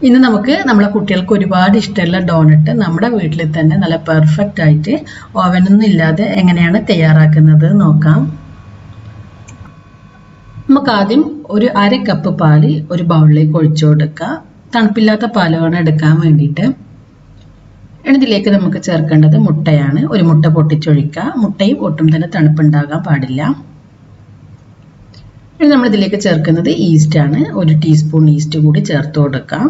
ഇന്ന് നമുക്ക് നമ്മളെ കുട്ടികൾക്ക് ഒരുപാട് ഇഷ്ടമുള്ള ഡോണറ്റ് നമ്മുടെ വീട്ടിൽ തന്നെ നല്ല പെർഫെക്റ്റ് ആയിട്ട് ഓവനൊന്നും ഇല്ലാതെ എങ്ങനെയാണ് തയ്യാറാക്കുന്നത് നോക്കാം. നമുക്ക് ആദ്യം ഒരു അര കപ്പ് പാല് ഒരു ബൗളിലേക്ക് ഒഴിച്ചു കൊടുക്കുക. തണുപ്പില്ലാത്ത പാല് വേണം എടുക്കാൻ വേണ്ടിയിട്ട്. ഇതിലേക്ക് നമുക്ക് ചേർക്കേണ്ടത് മുട്ടയാണ്. ഒരു മുട്ട പൊട്ടിച്ചൊഴിക്കുക. മുട്ടയും ഒട്ടും തന്നെ തണുപ്പുണ്ടാകാൻ പാടില്ല. ഇനി നമ്മൾ ഇതിലേക്ക് ചേർക്കുന്നത് ഈസ്റ്റ് ആണ്. ഒരു ടീസ്പൂൺ ഈസ്റ്റ് കൂടി ചേർത്ത് കൊടുക്കാം.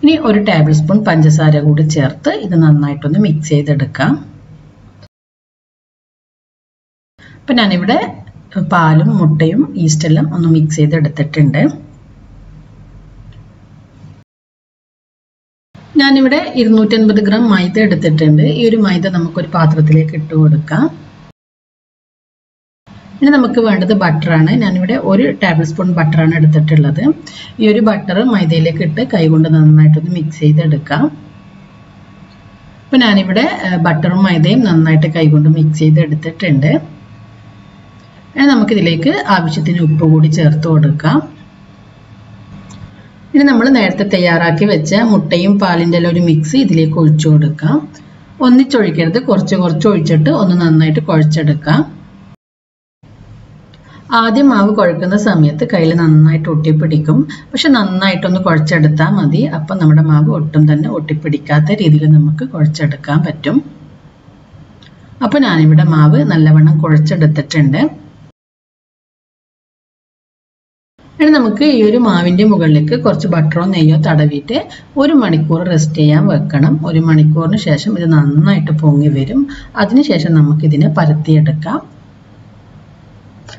ഇനി ഒരു ടേബിൾ സ്പൂൺ പഞ്ചസാര കൂടി ചേർത്ത് ഇത് നന്നായിട്ടൊന്ന് മിക്സ് ചെയ്തെടുക്കാം. അപ്പം ഞാനിവിടെ പാലും മുട്ടയും ഈസ്റ്റെല്ലാം ഒന്ന് മിക്സ് ചെയ്തെടുത്തിട്ടുണ്ട്. ഞാനിവിടെ 250 ഗ്രാം മൈദ എടുത്തിട്ടുണ്ട്. ഈ ഒരു മൈദ നമുക്കൊരു പാത്രത്തിലേക്ക് ഇട്ട് കൊടുക്കാം. ഇനി നമുക്ക് വേണ്ടത് ബട്ടറാണ്. ഞാനിവിടെ ഒരു ടേബിൾ സ്പൂൺ ബട്ടറാണ് എടുത്തിട്ടുള്ളത്. ഈ ഒരു ബട്ടർ മൈദയിലേക്ക് ഇട്ട് കൈകൊണ്ട് നന്നായിട്ടൊന്ന് മിക്സ് ചെയ്തെടുക്കാം. അപ്പം ഞാനിവിടെ ബട്ടറും മൈദയും നന്നായിട്ട് കൈകൊണ്ട് മിക്സ് ചെയ്തെടുത്തിട്ടുണ്ട്. ഇനി നമുക്കിതിലേക്ക് ആവശ്യത്തിന് ഉപ്പ് കൂടി ചേർത്ത് കൊടുക്കാം. ഇനി നമ്മൾ നേരത്തെ തയ്യാറാക്കി വെച്ച മുട്ടയും പാലിൻ്റെ എല്ലാം ഒരു മിക്സ് ഇതിലേക്ക് ഒഴിച്ചു കൊടുക്കാം. ഒന്നിച്ചൊഴിക്കരുത്, കുറച്ച് കുറച്ച് ഒഴിച്ചിട്ട് ഒന്ന് നന്നായിട്ട് കുഴച്ചെടുക്കാം. ആദ്യം മാവ് കുഴക്കുന്ന സമയത്ത് കയ്യിൽ നന്നായിട്ട് ഒട്ടിപ്പിടിക്കും. പക്ഷെ നന്നായിട്ടൊന്ന് കുഴച്ചെടുത്താൽ മതി. അപ്പം നമ്മുടെ മാവ് ഒട്ടും തന്നെ ഒട്ടിപ്പിടിക്കാത്ത രീതിയിൽ നമുക്ക് കുഴച്ചെടുക്കാൻ പറ്റും. അപ്പം ഞാനിവിടെ മാവ് നല്ലവണ്ണം കുഴച്ചെടുത്തിട്ടുണ്ട്. ഇനി നമുക്ക് ഈ ഒരു മാവിൻ്റെ മുകളിലേക്ക് കുറച്ച് ബട്ടറോ നെയ്യോ തടവിയിട്ട് 1 മണിക്കൂർ റെസ്റ്റ് ചെയ്യാൻ വെക്കണം. 1 മണിക്കൂറിന് ശേഷം ഇത് നന്നായിട്ട് പൊങ്ങി വരും. അതിനുശേഷം നമുക്കിതിനെ പരത്തിയെടുക്കാം.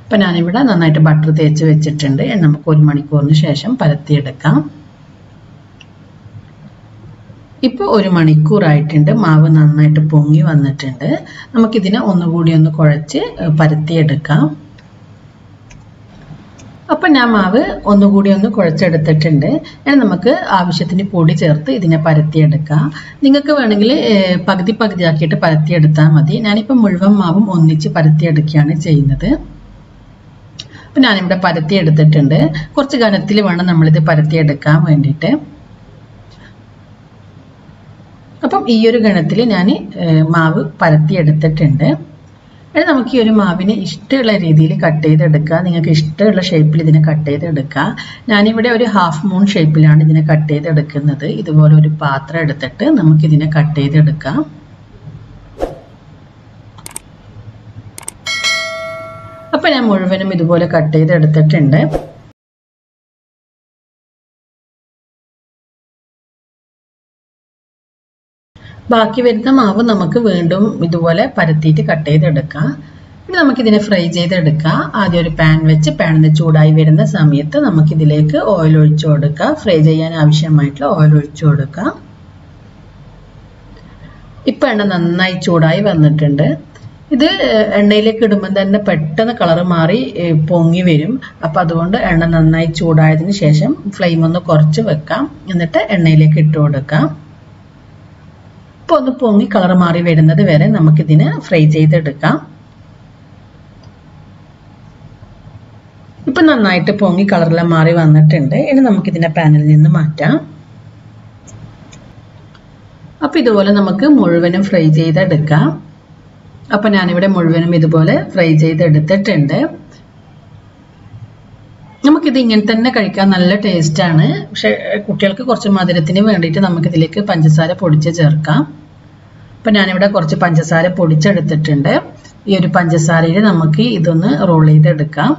അപ്പം ഞാനിവിടെ നന്നായിട്ട് ബട്ടർ തേച്ച് വെച്ചിട്ടുണ്ട്. നമുക്ക് 1 മണിക്കൂറിന് ശേഷം പരത്തിയെടുക്കാം. ഇപ്പോൾ 1 മണിക്കൂറായിട്ടുണ്ട്. മാവ് നന്നായിട്ട് പൊങ്ങി വന്നിട്ടുണ്ട്. നമുക്കിതിനെ ഒന്നുകൂടി ഒന്ന് കുഴച്ച് പരത്തിയെടുക്കാം. അപ്പം ഞാൻ മാവ് ഒന്നുകൂടി ഒന്ന് കുഴച്ചെടുത്തിട്ടുണ്ട്. ഇനി നമുക്ക് ആവശ്യത്തിന് പൊടി ചേർത്ത് ഇതിനെ പരത്തിയെടുക്കാം. നിങ്ങൾക്ക് വേണമെങ്കിൽ പകുതി പകുതിയാക്കിയിട്ട് പരത്തിയെടുത്താൽ മതി. ഞാനിപ്പോൾ മുഴുവൻ മാവും ഒന്നിച്ച് പരത്തിയെടുക്കുകയാണ് ചെയ്യുന്നത്. അപ്പം ഞാനിവിടെ പരത്തിയെടുത്തിട്ടുണ്ട്. കുറച്ച് ഘനത്തിൽ വേണം നമ്മളിത് പരത്തിയെടുക്കാൻ വേണ്ടിയിട്ട്. അപ്പം ഈ ഒരു ഘനത്തിൽ ഞാൻ മാവ് പരത്തിയെടുത്തിട്ടുണ്ട്. ഇനി നമുക്ക് ഈ ഒരു മാവിനെ ഇഷ്ടമുള്ള രീതിയിൽ കട്ട് ചെയ്തെടുക്കുക. നിങ്ങൾക്ക് ഇഷ്ടമുള്ള ഷേപ്പിൽ ഇതിനെ കട്ട് ചെയ്തെടുക്കുക. ഞാനിവിടെ ഒരു ഹാഫ് മൂൺ ഷേപ്പിലാണ് ഇതിനെ കട്ട് ചെയ്തെടുക്കുന്നത്. ഇതുപോലെ ഒരു പാത്രം എടുത്തിട്ട് നമുക്കിതിനെ കട്ട് ചെയ്തെടുക്കാം. അപ്പം ഞാൻ മുഴുവനും ഇതുപോലെ കട്ട് ചെയ്തെടുത്തിട്ടുണ്ട്. ബാക്കി വരുന്ന മാവ് നമുക്ക് വീണ്ടും ഇതുപോലെ പരത്തിയിട്ട് കട്ട് ചെയ്തെടുക്കാം. ഇനി നമുക്കിതിനെ ഫ്രൈ ചെയ്തെടുക്കാം. ആദ്യം ഒരു പാൻ വെച്ച് പാനിന് ചൂടായി വരുന്ന സമയത്ത് നമുക്കിതിലേക്ക് ഓയിൽ ഒഴിച്ചു കൊടുക്കാം. ഫ്രൈ ചെയ്യാൻ ആവശ്യമായിട്ടുള്ള ഓയിൽ ഒഴിച്ചു കൊടുക്കാം. ഇപ്പം എണ്ണ നന്നായി ചൂടായി വന്നിട്ടുണ്ട്. ഇത് എണ്ണയിലേക്ക് ഇടുമ്പോൾ തന്നെ പെട്ടെന്ന് കളർ മാറി പൊങ്ങി വരും. അപ്പം അതുകൊണ്ട് എണ്ണ നന്നായി ചൂടായതിന് ശേഷം ഫ്ലെയിം ഒന്ന് കുറച്ച് വെക്കാം. എന്നിട്ട് എണ്ണയിലേക്ക് ഇട്ട് കൊടുക്കാം. ഇപ്പോൾ ഒന്ന് പൊങ്ങി കളർ മാറി വരുന്നത് വരെ നമുക്കിതിനെ ഫ്രൈ ചെയ്തെടുക്കാം. ഇപ്പം നന്നായിട്ട് പൊങ്ങി കളറെല്ലാം മാറി വന്നിട്ടുണ്ട്. ഇനി നമുക്കിതിനെ പാനിൽ നിന്ന് മാറ്റാം. അപ്പം ഇതുപോലെ നമുക്ക് മുഴുവനും ഫ്രൈ ചെയ്തെടുക്കാം. അപ്പം ഞാനിവിടെ മുഴുവനും ഇതുപോലെ ഫ്രൈ ചെയ്തെടുത്തിട്ടുണ്ട്. നമുക്കിത് ഇങ്ങനെ തന്നെ കഴിക്കാൻ നല്ല ടേസ്റ്റാണ്. പക്ഷെ കുട്ടികൾക്ക് കുറച്ച് മധുരത്തിന് വേണ്ടിയിട്ട് നമുക്കിതിലേക്ക് പഞ്ചസാര പൊടിച്ച് ചേർക്കാം. അപ്പം ഞാനിവിടെ കുറച്ച് പഞ്ചസാര പൊടിച്ചെടുത്തിട്ടുണ്ട്. ഈ ഒരു പഞ്ചസാരയിൽ നമുക്ക് ഇതൊന്ന് റോൾ ചെയ്തെടുക്കാം.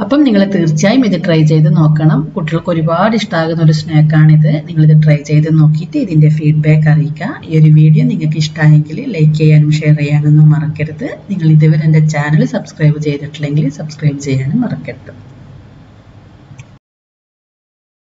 അപ്പം നിങ്ങൾ തീർച്ചയായും ഇത് ട്രൈ ചെയ്ത് നോക്കണം. കുട്ടികൾക്ക് ഒരുപാട് ഇഷ്ടമാകുന്ന ഒരു സ്നാക്കാണിത്. നിങ്ങളിത് ട്രൈ ചെയ്ത് നോക്കിയിട്ട് ഇതിൻ്റെ ഫീഡ്ബാക്ക് അറിയിക്കുക. ഈ ഒരു വീഡിയോ നിങ്ങൾക്ക് ഇഷ്ടമായെങ്കിൽ ലൈക്ക് ചെയ്യാനും ഷെയർ ചെയ്യാനൊന്നും മറക്കരുത്. നിങ്ങൾ ഇതുവരെ എൻ്റെ ചാനൽ സബ്സ്ക്രൈബ് ചെയ്തിട്ടില്ലെങ്കിൽ സബ്സ്ക്രൈബ് ചെയ്യാനും മറക്കരുത്.